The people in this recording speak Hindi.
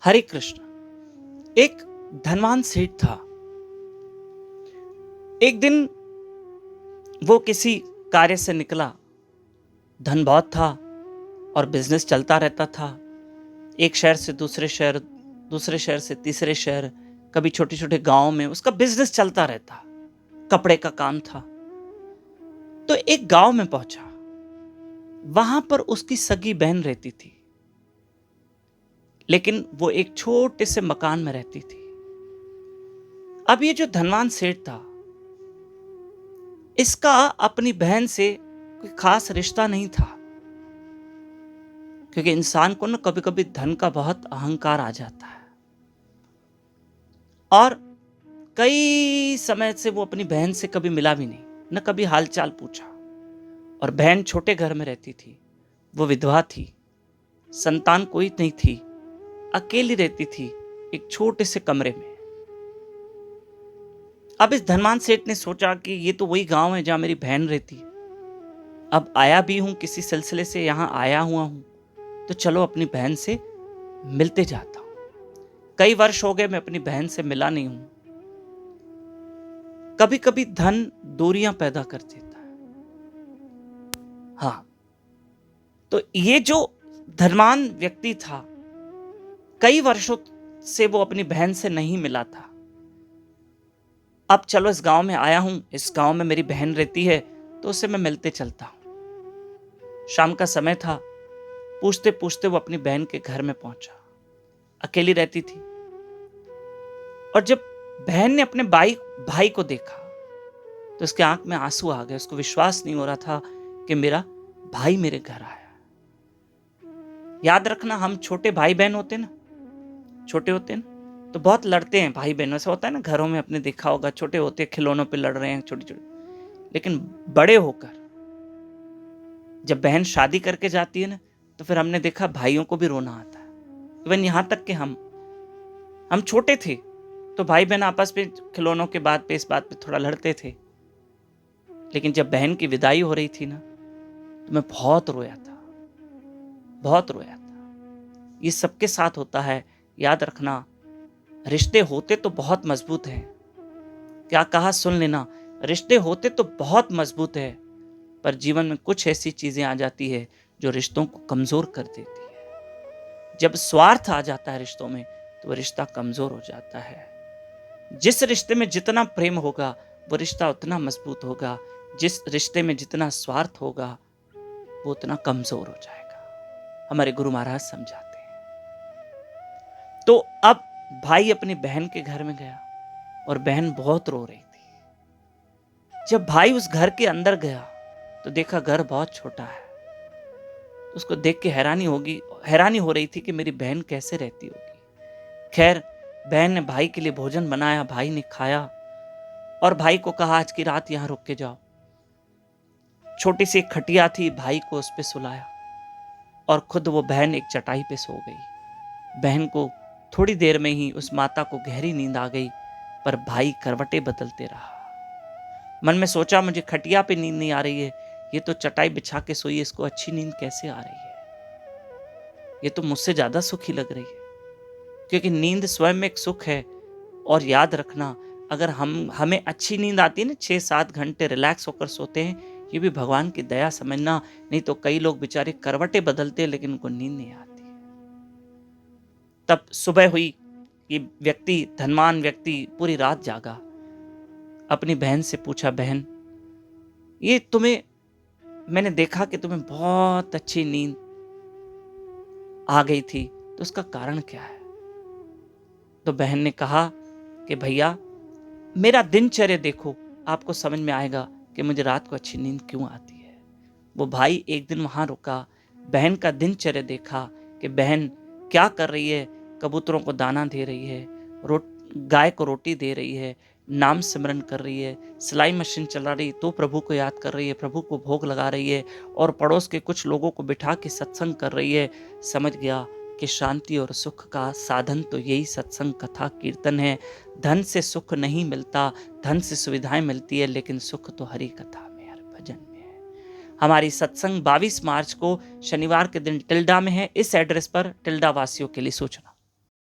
हरे कृष्ण। एक धनवान सेठ था। एक दिन वो किसी कार्य से निकला। धन बहुत था और बिजनेस चलता रहता था। एक शहर से दूसरे शहर, दूसरे शहर से तीसरे शहर, कभी छोटे छोटे गांव में उसका बिजनेस चलता रहता। कपड़े का काम था। तो एक गांव में पहुंचा। वहां पर उसकी सगी बहन रहती थी, लेकिन वो एक छोटे से मकान में रहती थी। अब ये जो धनवान सेठ था, इसका अपनी बहन से कोई खास रिश्ता नहीं था, क्योंकि इंसान को ना कभी कभी धन का बहुत अहंकार आ जाता है। और कई समय से वो अपनी बहन से कभी मिला भी नहीं, न कभी हालचाल पूछा। और बहन छोटे घर में रहती थी, वो विधवा थी, संतान कोई नहीं थी, अकेली रहती थी एक छोटे से कमरे में। अब इस धनवान सेठ ने सोचा कि ये तो वही गांव है जहां मेरी बहन रहती है। अब आया भी हूं, किसी सिलसिले से यहां आया हुआ हूं, तो चलो अपनी बहन से मिलते जाता हूं। कई वर्ष हो गए मैं अपनी बहन से मिला नहीं हूं। कभी कभी धन दूरियां पैदा कर देता है। हाँ, तो ये जो धनवान व्यक्ति था, कई वर्षों से वो अपनी बहन से नहीं मिला था। अब चलो इस गांव में आया हूं, इस गांव में मेरी बहन रहती है, तो उससे मैं मिलते चलता हूं। शाम का समय था। पूछते पूछते वो अपनी बहन के घर में पहुंचा। अकेली रहती थी। और जब बहन ने अपने भाई को देखा, तो उसके आंख में आंसू आ गए। उसको विश्वास नहीं हो रहा था कि मेरा भाई मेरे घर आया। याद रखना, हम छोटे भाई बहन होते ना, छोटे होते ना, तो बहुत लड़ते हैं भाई बहनों से। होता है ना, घरों में अपने देखा होगा, छोटे होते खिलौनों पे लड़ रहे हैं छोटे छोटे। लेकिन बड़े होकर जब बहन शादी करके जाती है ना, तो फिर हमने देखा भाइयों को भी रोना आता है। इवन यहां तक कि हम छोटे थे तो भाई बहन आपस में खिलौनों के बात पे, इस बात पे थोड़ा लड़ते थे। लेकिन जब बहन की विदाई हो रही थी ना, तो मैं बहुत रोया था, बहुत रोया था। ये सबके साथ होता है। याद रखना, रिश्ते होते तो बहुत मजबूत हैं। क्या कहा सुन लेना, रिश्ते होते तो बहुत मजबूत है, पर जीवन में कुछ ऐसी चीजें आ जाती है जो रिश्तों को कमजोर कर देती है। जब स्वार्थ आ जाता है रिश्तों में, तो रिश्ता कमजोर हो जाता है। जिस रिश्ते में जितना प्रेम होगा, वो रिश्ता उतना मजबूत होगा। जिस रिश्ते में जितना स्वार्थ होगा, वो उतना कमजोर हो जाएगा। हमारे गुरु महाराज समझाते हैं। तो अब भाई अपनी बहन के घर में गया और बहन बहुत रो रही थी। जब भाई उस घर के अंदर गया, तो देखा घर बहुत छोटा है। उसको देख के हैरानी हो रही थी कि मेरी बहन कैसे रहती होगी। खैर, बहन ने भाई के लिए भोजन बनाया, भाई ने खाया और भाई को कहा आज की रात यहां रुक के जाओ। छोटी सी एक खटिया थी, भाई को उस पे सुलाया और खुद वो बहन एक चटाई पे सो गई। बहन को थोड़ी देर में ही उस माता को गहरी नींद आ गई, पर भाई करवटें बदलते रहा। मन में सोचा, मुझे खटिया पे नींद नहीं आ रही है, ये तो चटाई बिछा के सोई है, इसको अच्छी नींद कैसे आ रही है? ये तो मुझसे ज्यादा सुखी लग रही है। क्योंकि नींद स्वयं में एक सुख है। और याद रखना, अगर हमें अच्छी नींद आती है ना, 6-7 घंटे रिलैक्स होकर सोते हैं, ये भी भगवान की दया समझना। नहीं तो कई लोग बेचारे करवटें बदलते हैं, लेकिन उनको नींद नहीं आती है। तब सुबह हुई। ये धनवान व्यक्ति पूरी रात जागा। अपनी बहन से पूछा, बहन, ये मैंने देखा कि तुम्हें बहुत अच्छी नींद आ गई थी, तो उसका कारण क्या है? तो बहन ने कहा कि भैया, मेरा दिनचर्या देखो, आपको समझ में आएगा कि मुझे रात को अच्छी नींद क्यों आती है। वो भाई एक दिन वहां रुका, बहन का दिनचर्या देखा कि बहन क्या कर रही है। कबूतरों को दाना दे रही है, गाय को रोटी दे रही है, नाम सिमरन कर रही है, सिलाई मशीन चला रही तो प्रभु को याद कर रही है, प्रभु को भोग लगा रही है, और पड़ोस के कुछ लोगों को बिठा के सत्संग कर रही है। समझ गया कि शांति और सुख का साधन तो यही सत्संग, कथा, कीर्तन है। धन से सुख नहीं मिलता, धन से सुविधाएं मिलती है, लेकिन सुख तो हरि कथा में, हर भजन में है। हमारी सत्संग 22 मार्च को शनिवार के दिन टिल्डा में है। इस एड्रेस पर टिल्डा वासियों के लिए सूचना।